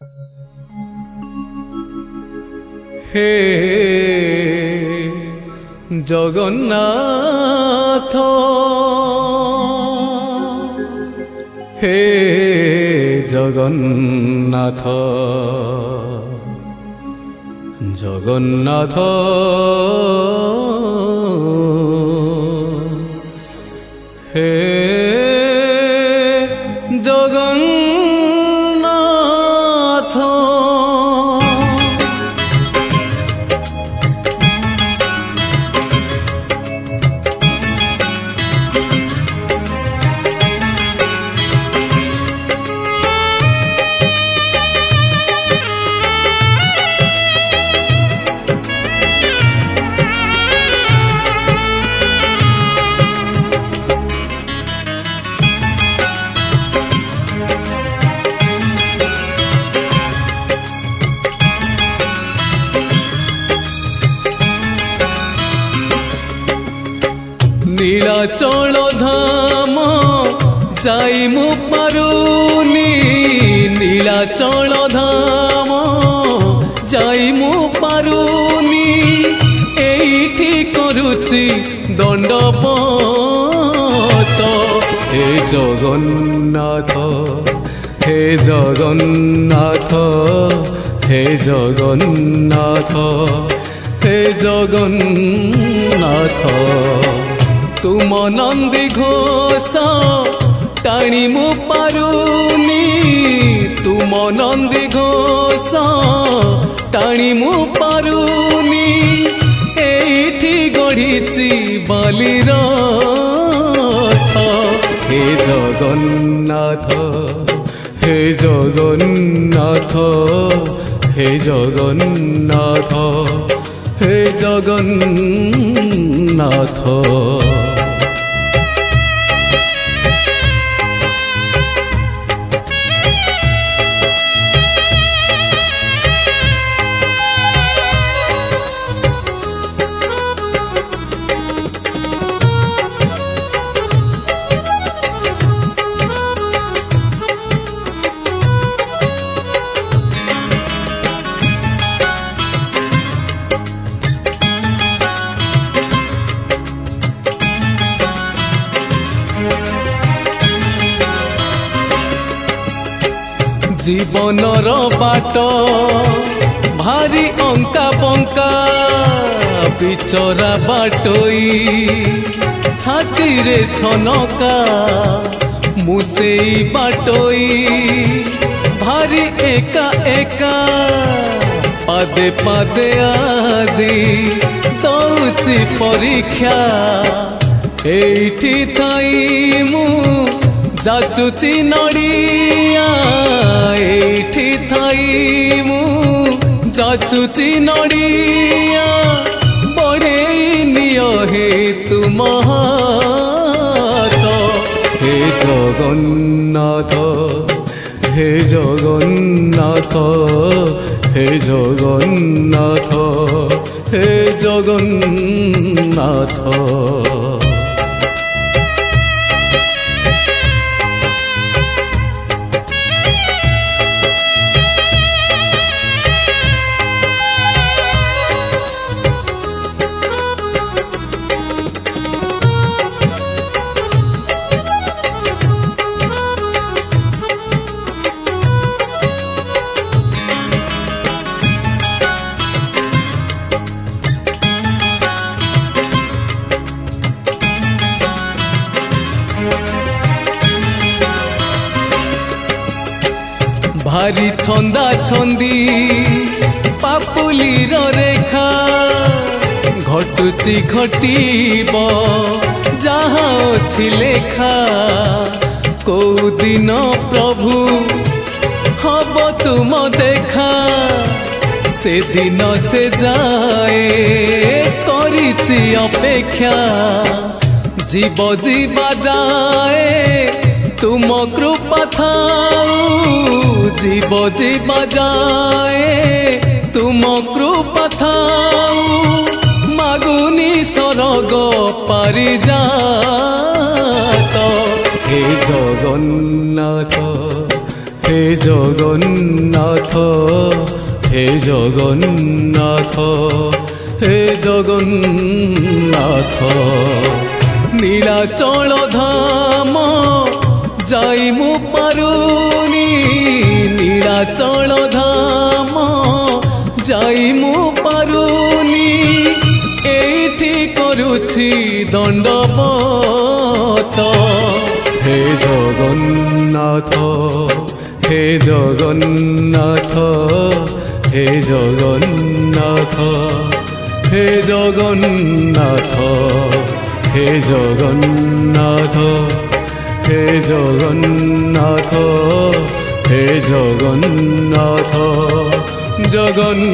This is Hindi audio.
हे जगन्नाथ हे जगन्नाथ जगन्नाथ हे जगन्नाथ नीलाचल धाम जाई मु पारुनी नीलाचल धाम जाई मु पारुनी एठी करुची दंडवत हे जगन्नाथ हे जगन्नाथ हे जगन्नाथ हे जगन्नाथ तुम नंदी घोष टाणी मु पारुनी तुम नंदी घोष टाणी मु पारुनी एठी गढ़ी बालीर हे जगन्नाथ हे जगन्नाथ हे जगन्नाथ हे जगन्नाथ जीवनर बाट भारी अंका बंका बिचरा बाटोई छाती रे छनका मुसेई बाटोई भारी एका एका पादे पादे आजी दौची परीक्षा एठी थाई मु जाचुची नड़िया एठी थाई मु जाचुची नड़िया बड़े निय हे तुम हाथ हे जगन्नाथ हे जगन्नाथ हे जगन्नाथ हे जगन्नाथ भारी छंदा छंदी पापुलीर रेखा घटुची घटीब जहाँ अछि लेखा कौ दिन प्रभु हब तुम देखा से दिन से जाए करिछि अपेक्षा जीव जीवा जाए तुम कृपा थाऊ जीव जीवा जाए तुम कृपा थाऊ मागुनी सरग पारिजात हे जगन्नाथ हे হে জগন্নাথ হে জগন্নাথ হে জগন্নাথ নীলাচল ধাম যাই মু পারুনি নীলাচল ধাম যাই মু পারুনি এইটি করুছি দণ্ডবত হে জগন্নাথ হে জগন্নাথ হে জগন্নাথ হে জগন্নাথ হে জগন্নাথ হে জগন্নাথ হে জগন্নাথ জগন্নাথ